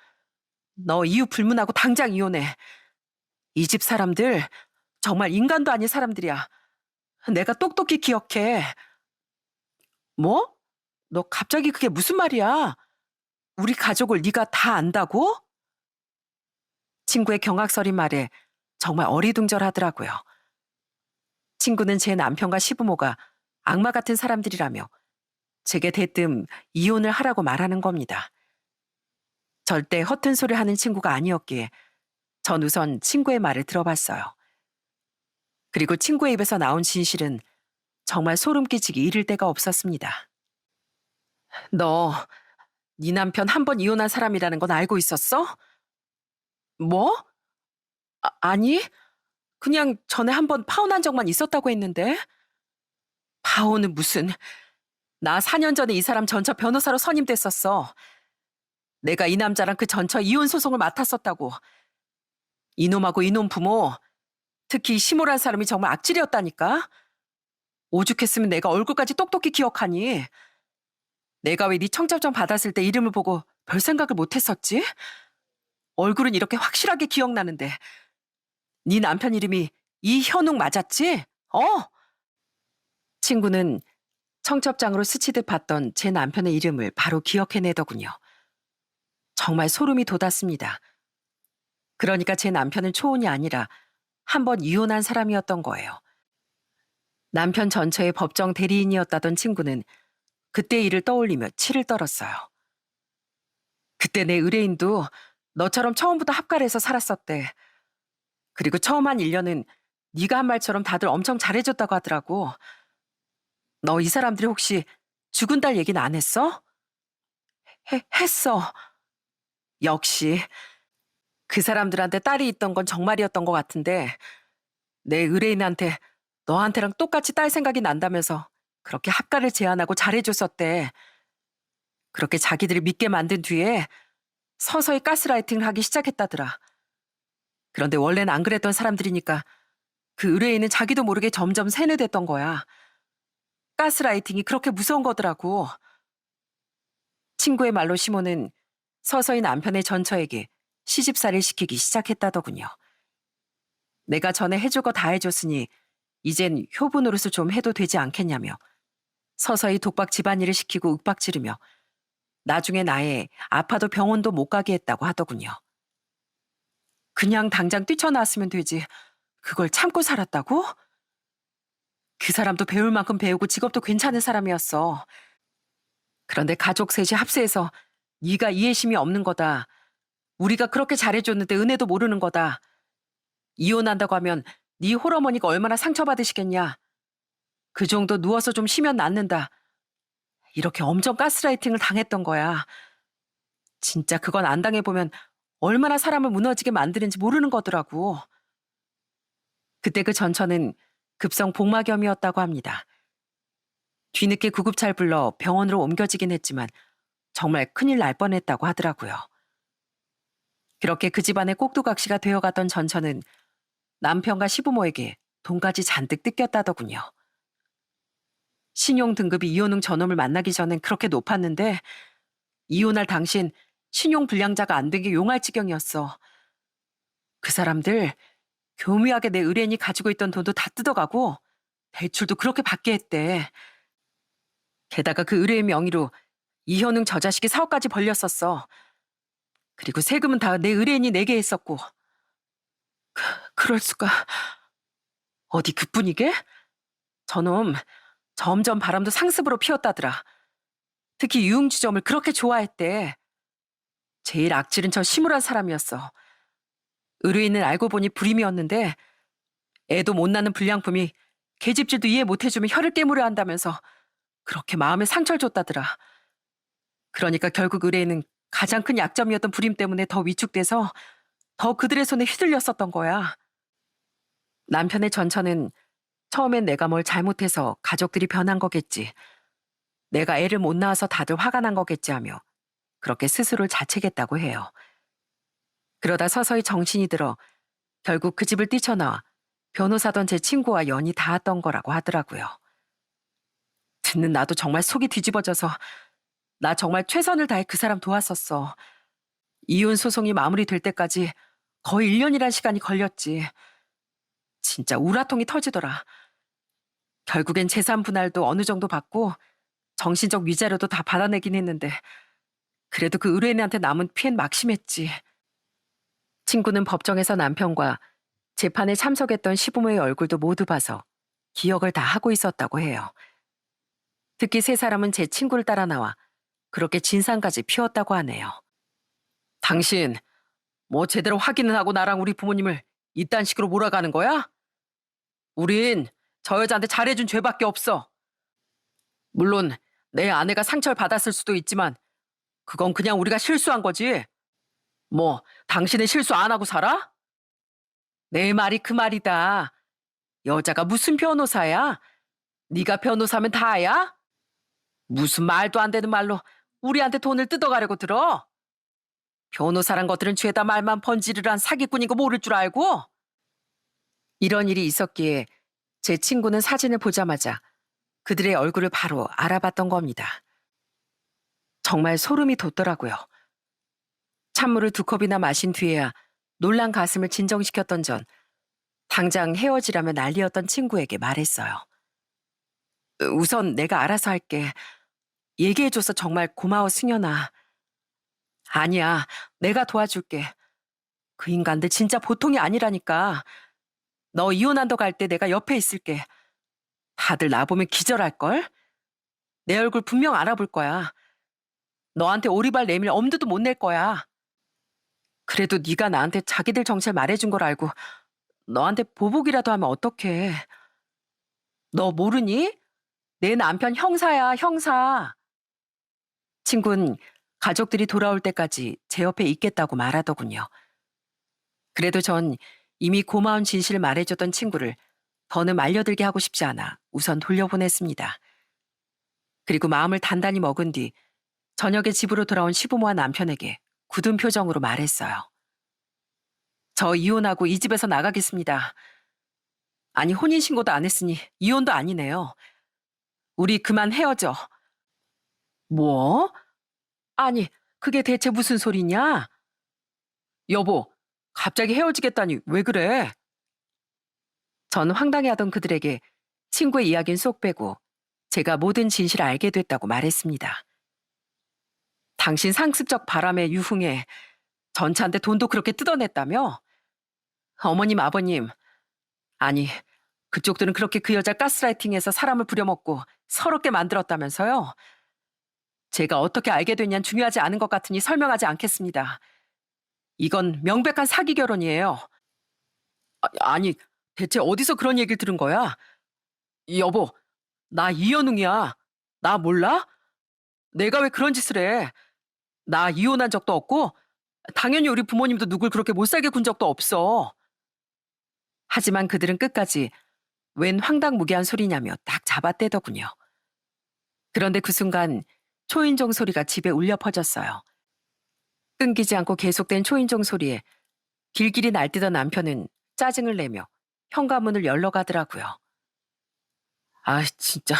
너 이유 불문하고 당장 이혼해. 이 집 사람들 정말 인간도 아닌 사람들이야. 내가 똑똑히 기억해. 뭐? 너 갑자기 그게 무슨 말이야? 우리 가족을 네가 다 안다고? 친구의 경악스러운 말에 정말 어리둥절하더라고요. 친구는 제 남편과 시부모가 악마 같은 사람들이라며 제게 대뜸 이혼을 하라고 말하는 겁니다. 절대 허튼 소리를 하는 친구가 아니었기에 전 우선 친구의 말을 들어봤어요. 그리고 친구의 입에서 나온 진실은 정말 소름 끼치기 이를 데가 없었습니다. 너, 네 남편 한 번 이혼한 사람이라는 건 알고 있었어? 뭐? 아니, 그냥 전에 한 번 파혼한 적만 있었다고 했는데. 파혼은 무슨. 나 4년 전에 이 사람 전처 변호사로 선임됐었어. 내가 이 남자랑 그 전처 이혼 소송을 맡았었다고. 이놈하고 이놈 부모, 특히 이 시모란 사람이 정말 악질이었다니까. 오죽했으면 내가 얼굴까지 똑똑히 기억하니. 내가 왜 네 청첩장 받았을 때 이름을 보고 별 생각을 못했었지? 얼굴은 이렇게 확실하게 기억나는데. 네 남편 이름이 이현웅 맞았지? 친구는 청첩장으로 스치듯 봤던 제 남편의 이름을 바로 기억해내더군요. 정말 소름이 돋았습니다. 그러니까 제 남편은 초혼이 아니라 한 번 이혼한 사람이었던 거예요. 남편 전처의 법정 대리인이었다던 친구는 그때 일을 떠올리며 치를 떨었어요. 그때 내 의뢰인도 너처럼 처음부터 합갈해서 살았었대. 그리고 처음 한 1년은 네가 한 말처럼 다들 엄청 잘해줬다고 하더라고. 너 이 사람들이 혹시 죽은 딸 얘기는 안 했어? 했어. 역시 그 사람들한테 딸이 있던 건 정말이었던 것 같은데 내 의뢰인한테 너한테랑 똑같이 딸 생각이 난다면서 그렇게 합가를 제안하고 잘해줬었대. 그렇게 자기들이 믿게 만든 뒤에 서서히 가스라이팅을 하기 시작했다더라. 그런데 원래는 안 그랬던 사람들이니까 그 의뢰인은 자기도 모르게 점점 세뇌됐던 거야. 가스라이팅이 그렇게 무서운 거더라고. 친구의 말로 시모는 서서히 남편의 전처에게 시집살이를 시키기 시작했다더군요. 내가 전에 해줄 거 다 해줬으니 이젠 효부 노릇을 좀 해도 되지 않겠냐며 서서히 독박 집안일을 시키고 윽박지르며 나중에 나의 아파도 병원도 못 가게 했다고 하더군요. 그냥 당장 뛰쳐나왔으면 되지. 그걸 참고 살았다고? 그 사람도 배울 만큼 배우고 직업도 괜찮은 사람이었어. 그런데 가족 셋이 합세해서 네가 이해심이 없는 거다. 우리가 그렇게 잘해줬는데 은혜도 모르는 거다. 이혼한다고 하면 네 홀어머니가 얼마나 상처받으시겠냐. 그 정도 누워서 좀 쉬면 낫는다. 이렇게 엄청 가스라이팅을 당했던 거야. 진짜 그건 안 당해보면 얼마나 사람을 무너지게 만드는지 모르는 거더라고. 그때 그 전처는 급성 복막염이었다고 합니다. 뒤늦게 구급차를 불러 병원으로 옮겨지긴 했지만 정말 큰일 날 뻔했다고 하더라고요. 그렇게 그 집안의 꼭두각시가 되어가던 전처는 남편과 시부모에게 돈까지 잔뜩 뜯겼다더군요. 신용 등급이 이혼웅 저놈을 만나기 전엔 그렇게 높았는데 이혼할 당신 신용 불량자가 안 된 게 용할 지경이었어. 그 사람들 교묘하게 내 의뢰인이 가지고 있던 돈도 다 뜯어가고 대출도 그렇게 받게 했대. 게다가 그 의뢰인 명의로 이현웅 저 자식이 사업까지 벌렸었어. 그리고 세금은 다 내 의뢰인이 내게 했었고. 그럴 수가. 어디 그뿐이게? 저놈 점점 바람도 상습으로 피웠다더라. 특히 유흥주점을 그렇게 좋아했대. 제일 악질은 저 시무란 사람이었어. 의뢰인은 알고 보니 불임이었는데 애도 못 낳는 불량품이 계집질도 이해 못해주면 혀를 깨물어야 한다면서 그렇게 마음에 상처를 줬다더라. 그러니까 결국 의뢰인은 가장 큰 약점이었던 불임 때문에 더 위축돼서 더 그들의 손에 휘둘렸었던 거야. 남편의 전처는 처음엔 내가 뭘 잘못해서 가족들이 변한 거겠지. 내가 애를 못 낳아서 다들 화가 난 거겠지 하며 그렇게 스스로를 자책했다고 해요. 그러다 서서히 정신이 들어 결국 그 집을 뛰쳐나와 변호사던 제 친구와 연이 닿았던 거라고 하더라고요. 듣는 나도 정말 속이 뒤집어져서 나 정말 최선을 다해 그 사람 도왔었어. 이혼 소송이 마무리될 때까지 거의 1년이란 시간이 걸렸지. 진짜 우라통이 터지더라. 결국엔 재산 분할도 어느 정도 받고 정신적 위자료도 다 받아내긴 했는데 그래도 그 의뢰인한테 남은 피해는 막심했지. 친구는 법정에서 남편과 재판에 참석했던 시부모의 얼굴도 모두 봐서 기억을 다 하고 있었다고 해요. 특히 세 사람은 제 친구를 따라 나와 그렇게 진상까지 피웠다고 하네요. 당신 뭐 제대로 확인은 하고 나랑 우리 부모님을 이딴 식으로 몰아가는 거야? 우린 저 여자한테 잘해준 죄밖에 없어. 물론 내 아내가 상처를 받았을 수도 있지만 그건 그냥 우리가 실수한 거지. 뭐 당신은 실수 안 하고 살아? 내 말이 그 말이다. 여자가 무슨 변호사야? 네가 변호사면 다야? 무슨 말도 안 되는 말로 우리한테 돈을 뜯어가려고 들어? 변호사란 것들은 죄다 말만 번지르르한 사기꾼인 거 모를 줄 알고? 이런 일이 있었기에 제 친구는 사진을 보자마자 그들의 얼굴을 바로 알아봤던 겁니다. 정말 소름이 돋더라고요. 찬물을 2컵이나 마신 뒤에야 놀란 가슴을 진정시켰던 전 당장 헤어지라며 난리였던 친구에게 말했어요. 우선 내가 알아서 할게. 얘기해줘서 정말 고마워, 승연아. 아니야, 내가 도와줄게. 그 인간들 진짜 보통이 아니라니까. 너 이혼한다고 할 때 내가 옆에 있을게. 다들 나보면 기절할걸? 내 얼굴 분명 알아볼 거야. 너한테 오리발 내밀 엄두도 못 낼 거야. 그래도 네가 나한테 자기들 정체를 말해준 걸 알고 너한테 보복이라도 하면 어떡해. 너 모르니? 내 남편 형사야, 형사. 친구는 가족들이 돌아올 때까지 제 옆에 있겠다고 말하더군요. 그래도 전 이미 고마운 진실을 말해줬던 친구를 더는 말려들게 하고 싶지 않아 우선 돌려보냈습니다. 그리고 마음을 단단히 먹은 뒤 저녁에 집으로 돌아온 시부모와 남편에게 굳은 표정으로 말했어요. 저 이혼하고 이 집에서 나가겠습니다. 아니, 혼인신고도 안 했으니 이혼도 아니네요. 우리 그만 헤어져. 뭐? 아니, 그게 대체 무슨 소리냐? 여보, 갑자기 헤어지겠다니 왜 그래? 전 황당해하던 그들에게 친구의 이야기는 쏙 빼고 제가 모든 진실을 알게 됐다고 말했습니다. 당신 상습적 바람에 유흥해 전차한테 돈도 그렇게 뜯어냈다며? 어머님, 아버님, 아니, 그쪽들은 그렇게 그 여자 가스라이팅해서 사람을 부려먹고 서럽게 만들었다면서요? 제가 어떻게 알게 됐냐는 중요하지 않은 것 같으니 설명하지 않겠습니다. 이건 명백한 사기 결혼이에요. 아니, 대체 어디서 그런 얘기를 들은 거야? 여보, 나 이현웅이야. 나 몰라? 내가 왜 그런 짓을 해? 나 이혼한 적도 없고 당연히 우리 부모님도 누굴 그렇게 못살게 군 적도 없어. 하지만 그들은 끝까지 웬 황당무계한 소리냐며 딱 잡아떼더군요. 그런데 그 순간 초인종 소리가 집에 울려 퍼졌어요. 끊기지 않고 계속된 초인종 소리에 길길이 날뛰던 남편은 짜증을 내며 현관문을 열러 가더라고요. 아, 진짜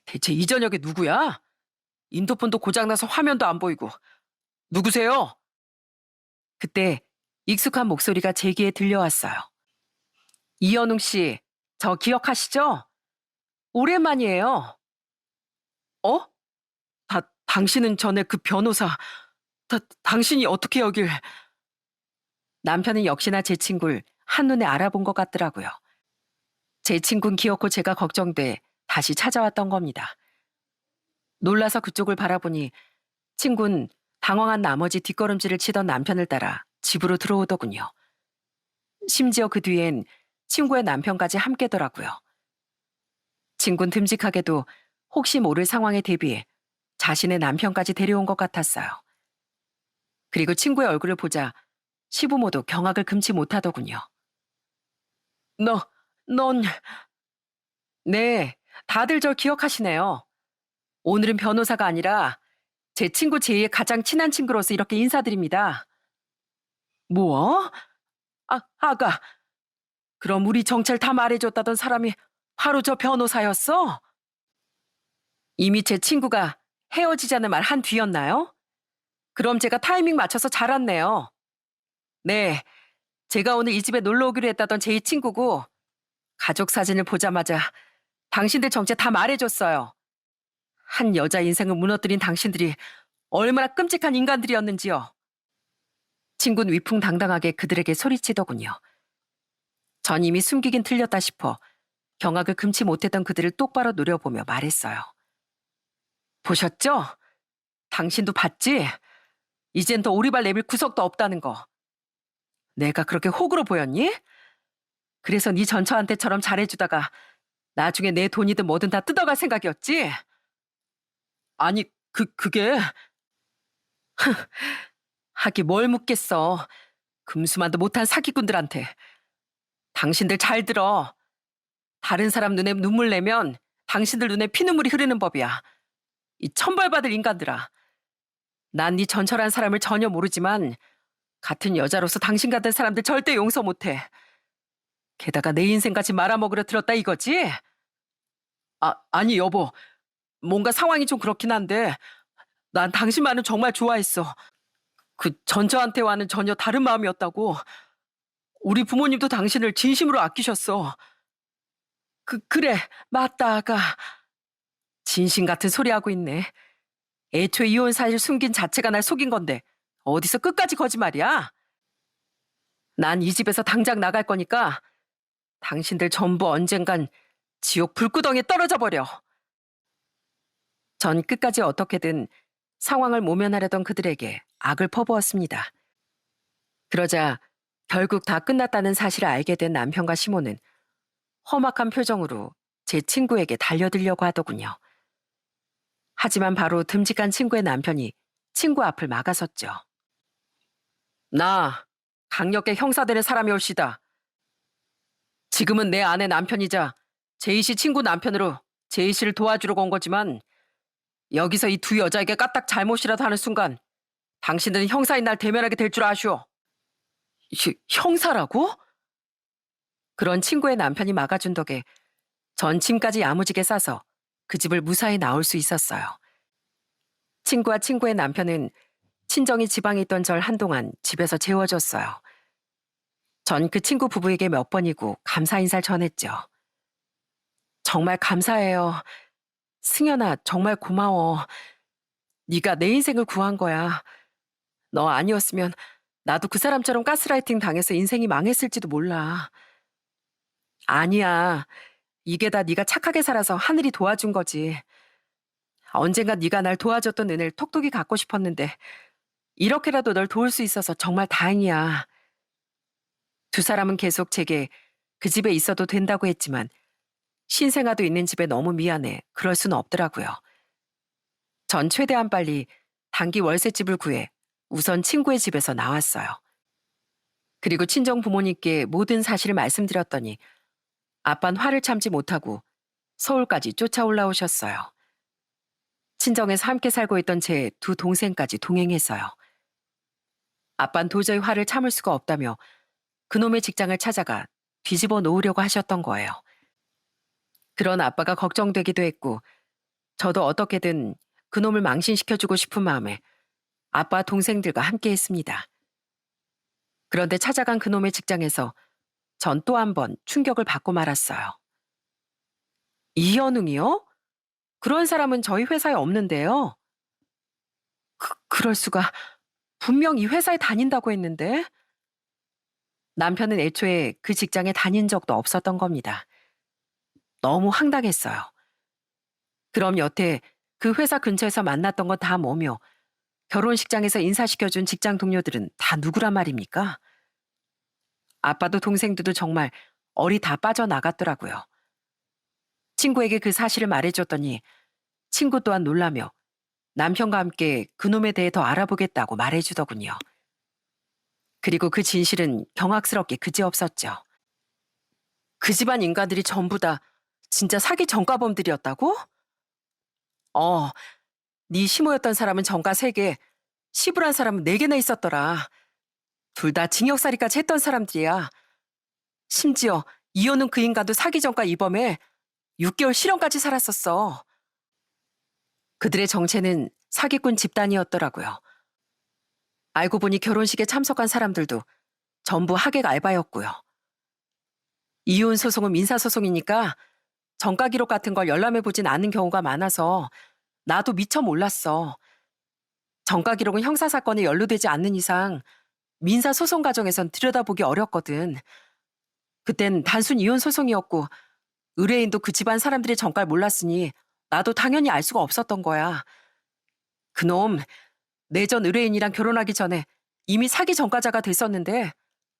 대체 이 저녁에 누구야? 인터폰도 고장나서 화면도 안 보이고. 누구세요? 그때 익숙한 목소리가 제 귀에 들려왔어요. 이현웅 씨, 저 기억하시죠? 오랜만이에요. 어? 당신은 전에 그 변호사, 당신이 어떻게 여길... 남편은 역시나 제 친구를 한눈에 알아본 것 같더라고요. 제 친구는 기어코 제가 걱정돼 다시 찾아왔던 겁니다. 놀라서 그쪽을 바라보니 친구는 당황한 나머지 뒷걸음질을 치던 남편을 따라 집으로 들어오더군요. 심지어 그 뒤엔 친구의 남편까지 함께더라고요. 친구는 듬직하게도 혹시 모를 상황에 대비해 자신의 남편까지 데려온 것 같았어요. 그리고 친구의 얼굴을 보자 시부모도 경악을 금치 못하더군요. 넌... 네, 다들 절 기억하시네요. 오늘은 변호사가 아니라 제 친구 제이의 가장 친한 친구로서 이렇게 인사드립니다. 뭐? 아가, 그럼 우리 정체를 다 말해줬다던 사람이 바로 저 변호사였어? 이미 제 친구가 헤어지자는 말 한 뒤였나요? 그럼 제가 타이밍 맞춰서 잘 왔네요. 네, 제가 오늘 이 집에 놀러 오기로 했다던 제이 친구고 가족 사진을 보자마자 당신들 정체 다 말해줬어요. 한 여자 인생을 무너뜨린 당신들이 얼마나 끔찍한 인간들이었는지요. 친구는 위풍당당하게 그들에게 소리치더군요. 전 이미 숨기긴 틀렸다 싶어 경악을 금치 못했던 그들을 똑바로 노려보며 말했어요. 보셨죠? 당신도 봤지? 이젠 더 오리발 내밀 구석도 없다는 거. 내가 그렇게 호구로 보였니? 그래서 네 전처한테처럼 잘해주다가 나중에 내 돈이든 뭐든 다 뜯어갈 생각이었지? 아니, 그게... 하기 뭘 묻겠어. 금수만도 못한 사기꾼들한테. 당신들 잘 들어. 다른 사람 눈에 눈물 내면 당신들 눈에 피눈물이 흐르는 법이야. 이 천벌받을 인간들아. 난 네 전철한 사람을 전혀 모르지만 같은 여자로서 당신 같은 사람들 절대 용서 못해. 게다가 내 인생까지 말아먹으려 들었다 이거지? 아니 여보. 뭔가 상황이 좀 그렇긴 한데 난 당신만은 정말 좋아했어. 그 전처한테와는 전혀 다른 마음이었다고. 우리 부모님도 당신을 진심으로 아끼셨어. 그래. 맞다, 아가. 진심 같은 소리 하고 있네. 애초에 이혼 사실 숨긴 자체가 날 속인 건데 어디서 끝까지 거짓말이야? 난 이 집에서 당장 나갈 거니까 당신들 전부 언젠간 지옥 불구덩이에 떨어져 버려. 전 끝까지 어떻게든 상황을 모면하려던 그들에게 악을 퍼부었습니다. 그러자 결국 다 끝났다는 사실을 알게 된 남편과 시모는 험악한 표정으로 제 친구에게 달려들려고 하더군요. 하지만 바로 듬직한 친구의 남편이 친구 앞을 막아섰죠. 나 강력계 형사되는 사람이 올시다. 지금은 내 아내 남편이자 제이 씨 친구 남편으로 제이 씨를 도와주러 온 거지만 여기서 이 두 여자에게 까딱 잘못이라도 하는 순간 당신들은 형사인 날 대면하게 될 줄 아시오. 형사라고? 그런 친구의 남편이 막아준 덕에 전 짐까지 야무지게 싸서 그 집을 무사히 나올 수 있었어요. 친구와 친구의 남편은 친정이 지방에 있던 절 한동안 집에서 재워줬어요. 전 그 친구 부부에게 몇 번이고 감사 인사를 전했죠. 정말 감사해요. 승연아, 정말 고마워. 네가 내 인생을 구한 거야. 너 아니었으면 나도 그 사람처럼 가스라이팅 당해서 인생이 망했을지도 몰라. 아니야. 이게 다 네가 착하게 살아서 하늘이 도와준 거지. 언젠가 네가 날 도와줬던 은혜를 톡톡히 갚고 싶었는데 이렇게라도 널 도울 수 있어서 정말 다행이야. 두 사람은 계속 제게 그 집에 있어도 된다고 했지만 신생아도 있는 집에 너무 미안해. 그럴 수는 없더라고요. 전 최대한 빨리 단기 월세집을 구해 우선 친구의 집에서 나왔어요. 그리고 친정 부모님께 모든 사실을 말씀드렸더니 아빤 화를 참지 못하고 서울까지 쫓아 올라오셨어요. 친정에서 함께 살고 있던 제 두 동생까지 동행해서요. 아빤 도저히 화를 참을 수가 없다며 그놈의 직장을 찾아가 뒤집어 놓으려고 하셨던 거예요. 그런 아빠가 걱정되기도 했고 저도 어떻게든 그놈을 망신시켜주고 싶은 마음에 아빠 동생들과 함께 했습니다. 그런데 찾아간 그놈의 직장에서 전 또 한 번 충격을 받고 말았어요. 이현웅이요? 그런 사람은 저희 회사에 없는데요. 그럴 수가. 분명 이 회사에 다닌다고 했는데. 남편은 애초에 그 직장에 다닌 적도 없었던 겁니다. 너무 황당했어요. 그럼 여태 그 회사 근처에서 만났던 건 다 뭐며 결혼식장에서 인사시켜준 직장 동료들은 다 누구란 말입니까? 아빠도 동생들도 정말 얼이 다 빠져나갔더라고요. 친구에게 그 사실을 말해줬더니 친구 또한 놀라며 남편과 함께 그놈에 대해 더 알아보겠다고 말해주더군요. 그리고 그 진실은 경악스럽게 그지없었죠. 그 집안 인간들이 전부 다 진짜 사기 전과범들이었다고? 어, 네 시모였던 사람은 전과 3개, 시부란 사람은 4개나 있었더라. 둘 다 징역살이까지 했던 사람들이야. 심지어 이혼은 그 인간도 사기 전과 이범에 6개월 실형까지 살았었어. 그들의 정체는 사기꾼 집단이었더라고요. 알고 보니 결혼식에 참석한 사람들도 전부 하객 알바였고요. 이혼 소송은 민사소송이니까 전가 기록 같은 걸 열람해보진 않은 경우가 많아서 나도 미처 몰랐어. 전가 기록은 형사사건에 연루되지 않는 이상 민사소송 과정에선 들여다보기 어렵거든. 그땐 단순 이혼 소송이었고 의뢰인도 그 집안 사람들의 전가를 몰랐으니 나도 당연히 알 수가 없었던 거야. 그놈 내전 의뢰인이랑 결혼하기 전에 이미 사기 전과자가 됐었는데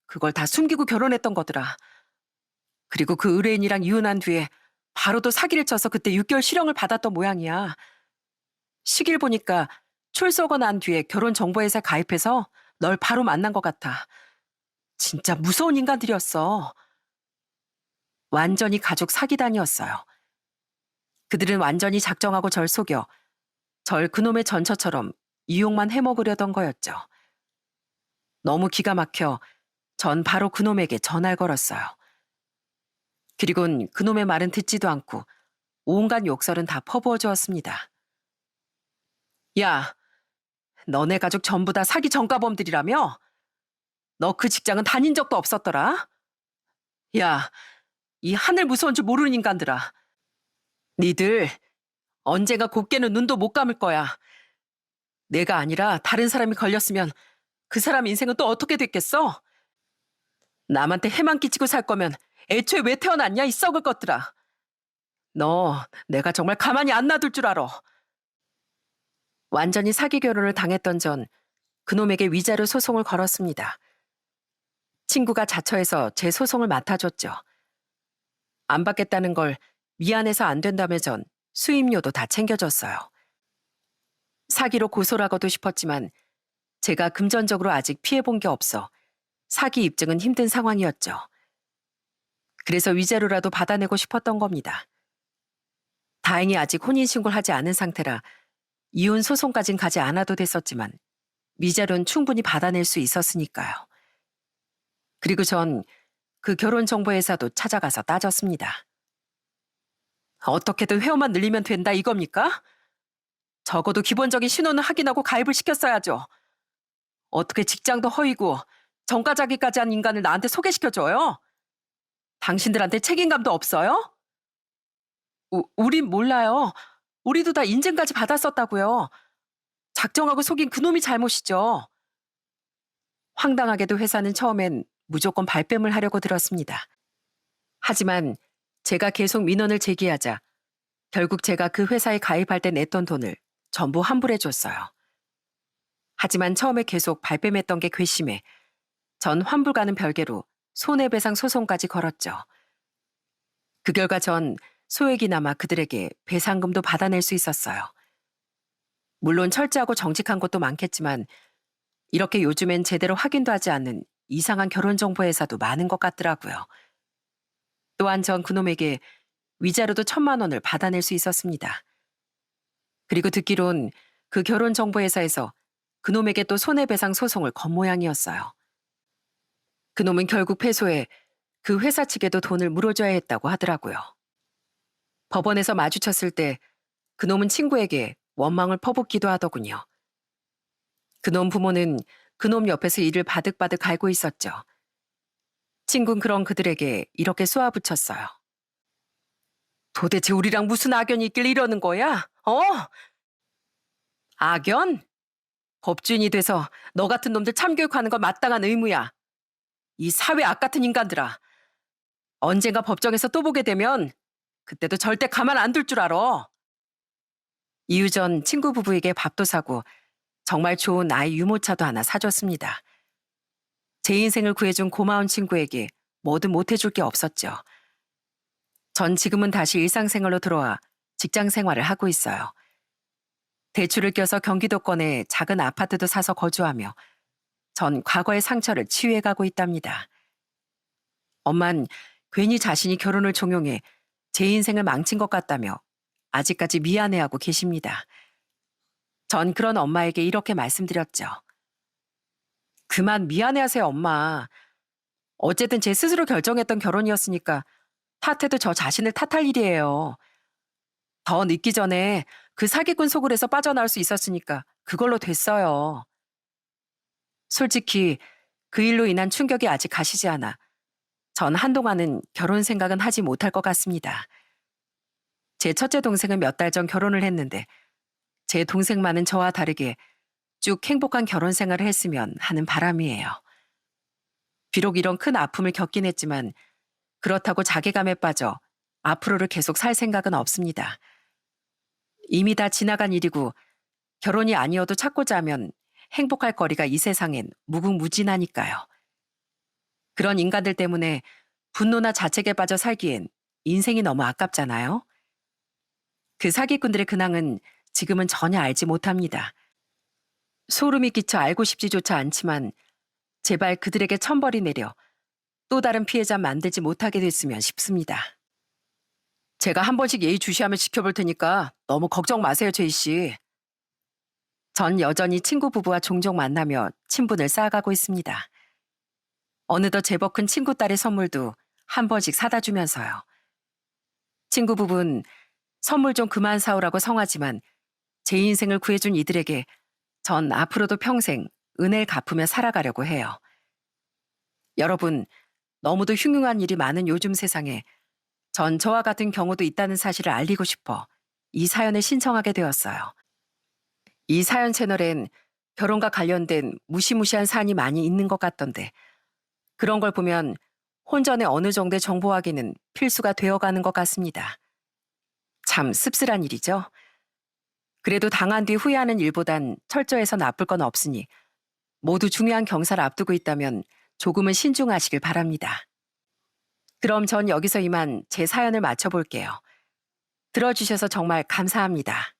그걸 다 숨기고 결혼했던 거더라. 그리고 그 의뢰인이랑 이혼한 뒤에 바로도 사기를 쳐서 그때 6개월 실형을 받았던 모양이야. 시길 보니까 출소하고 난 뒤에 결혼정보회사에 가입해서 널 바로 만난 것 같아. 진짜 무서운 인간들이었어. 완전히 가족 사기단이었어요. 그들은 완전히 작정하고 절 속여 절 그놈의 전처처럼 이용만 해먹으려던 거였죠. 너무 기가 막혀 전 바로 그놈에게 전화를 걸었어요. 그리곤 그놈의 말은 듣지도 않고 온갖 욕설은 다 퍼부어 주었습니다. 야, 너네 가족 전부 다 사기 전과범들이라며? 너 그 직장은 다닌 적도 없었더라? 야, 이 하늘 무서운 줄 모르는 인간들아. 니들 언젠가 곱게는 눈도 못 감을 거야. 내가 아니라 다른 사람이 걸렸으면 그 사람 인생은 또 어떻게 됐겠어? 남한테 해만 끼치고 살 거면 애초에 왜 태어났냐, 이 썩을 것들아. 너 내가 정말 가만히 안 놔둘 줄 알아. 완전히 사기 결혼을 당했던 전 그놈에게 위자료 소송을 걸었습니다. 친구가 자처해서 제 소송을 맡아줬죠. 안 받겠다는 걸 미안해서 안 된다며 전 수임료도 다 챙겨줬어요. 사기로 고소를 하고도 싶었지만 제가 금전적으로 아직 피해본 게 없어 사기 입증은 힘든 상황이었죠. 그래서 위자료라도 받아내고 싶었던 겁니다. 다행히 아직 혼인신고를 하지 않은 상태라 이혼 소송까진 가지 않아도 됐었지만 위자료는 충분히 받아낼 수 있었으니까요. 그리고 전 그 결혼정보회사도 찾아가서 따졌습니다. 어떻게든 회원만 늘리면 된다 이겁니까? 적어도 기본적인 신원은 확인하고 가입을 시켰어야죠. 어떻게 직장도 허위고 정가자기까지 한 인간을 나한테 소개시켜줘요? 당신들한테 책임감도 없어요? 우린 몰라요. 우리도 다 인증까지 받았었다고요. 작정하고 속인 그놈이 잘못이죠. 황당하게도 회사는 처음엔 무조건 발뺌을 하려고 들었습니다. 하지만 제가 계속 민원을 제기하자 결국 제가 그 회사에 가입할 때 냈던 돈을 전부 환불해 줬어요. 하지만 처음에 계속 발뺌했던 게 괘씸해 전 환불과는 별개로 손해배상 소송까지 걸었죠. 그 결과 전 소액이나마 그들에게 배상금도 받아낼 수 있었어요. 물론 철저하고 정직한 곳도 많겠지만 이렇게 요즘엔 제대로 확인도 하지 않는 이상한 결혼정보회사도 많은 것 같더라고요. 또한 전 그놈에게 위자료도 1,000만 원을 받아낼 수 있었습니다. 그리고 듣기론 그 결혼정보회사에서 그놈에게 또 손해배상 소송을 건 모양이었어요. 그놈은 결국 패소해 그 회사 측에도 돈을 물어줘야 했다고 하더라고요. 법원에서 마주쳤을 때 그놈은 친구에게 원망을 퍼붓기도 하더군요. 그놈 부모는 그놈 옆에서 이를 바득바득 알고 있었죠. 친구는 그런 그들에게 이렇게 쏘아붙였어요. 도대체 우리랑 무슨 악연이 있길래 이러는 거야? 악연? 법주인이 돼서 너 같은 놈들 참교육하는 건 마땅한 의무야. 이 사회 악 같은 인간들아. 언젠가 법정에서 또 보게 되면 그때도 절대 가만 안 둘 줄 알아. 이후 전 친구 부부에게 밥도 사고 정말 좋은 아이 유모차도 하나 사줬습니다. 제 인생을 구해준 고마운 친구에게 뭐든 못해줄 게 없었죠. 전 지금은 다시 일상생활로 들어와 직장 생활을 하고 있어요. 대출을 껴서 경기도권에 작은 아파트도 사서 거주하며 전 과거의 상처를 치유해가고 있답니다. 엄만 괜히 자신이 결혼을 종용해 제 인생을 망친 것 같다며 아직까지 미안해하고 계십니다. 전 그런 엄마에게 이렇게 말씀드렸죠. 그만 미안해하세요, 엄마. 어쨌든 제 스스로 결정했던 결혼이었으니까 탓해도 저 자신을 탓할 일이에요. 더 늦기 전에 그 사기꾼 속을에서 빠져나올 수 있었으니까 그걸로 됐어요. 솔직히 그 일로 인한 충격이 아직 가시지 않아 전 한동안은 결혼 생각은 하지 못할 것 같습니다. 제 첫째 동생은 몇 달 전 결혼을 했는데 제 동생만은 저와 다르게 쭉 행복한 결혼 생활을 했으면 하는 바람이에요. 비록 이런 큰 아픔을 겪긴 했지만 그렇다고 자괴감에 빠져 앞으로를 계속 살 생각은 없습니다. 이미 다 지나간 일이고 결혼이 아니어도 찾고자 하면 행복할 거리가 이 세상엔 무궁무진하니까요. 그런 인간들 때문에 분노나 자책에 빠져 살기엔 인생이 너무 아깝잖아요. 그 사기꾼들의 근황은 지금은 전혀 알지 못합니다. 소름이 끼쳐 알고 싶지조차 않지만 제발 그들에게 천벌이 내려 또 다른 피해자 만들지 못하게 됐으면 싶습니다. 제가 한 번씩 예의주시하며 지켜볼 테니까 너무 걱정 마세요, 제이 씨. 전 여전히 친구 부부와 종종 만나며 친분을 쌓아가고 있습니다. 어느덧 제법 큰 친구 딸의 선물도 한 번씩 사다 주면서요. 친구 부부는 선물 좀 그만 사오라고 성하지만 제 인생을 구해준 이들에게 전 앞으로도 평생 은혜를 갚으며 살아가려고 해요. 여러분, 너무도 흉흉한 일이 많은 요즘 세상에 전 저와 같은 경우도 있다는 사실을 알리고 싶어 이 사연을 신청하게 되었어요. 이 사연 채널엔 결혼과 관련된 무시무시한 사안이 많이 있는 것 같던데 그런 걸 보면 혼전의 어느 정도의 정보 확인은 필수가 되어가는 것 같습니다. 참 씁쓸한 일이죠. 그래도 당한 뒤 후회하는 일보단 철저해서 나쁠 건 없으니 모두 중요한 경사를 앞두고 있다면 조금은 신중하시길 바랍니다. 그럼 전 여기서 이만 제 사연을 마쳐볼게요. 들어주셔서 정말 감사합니다.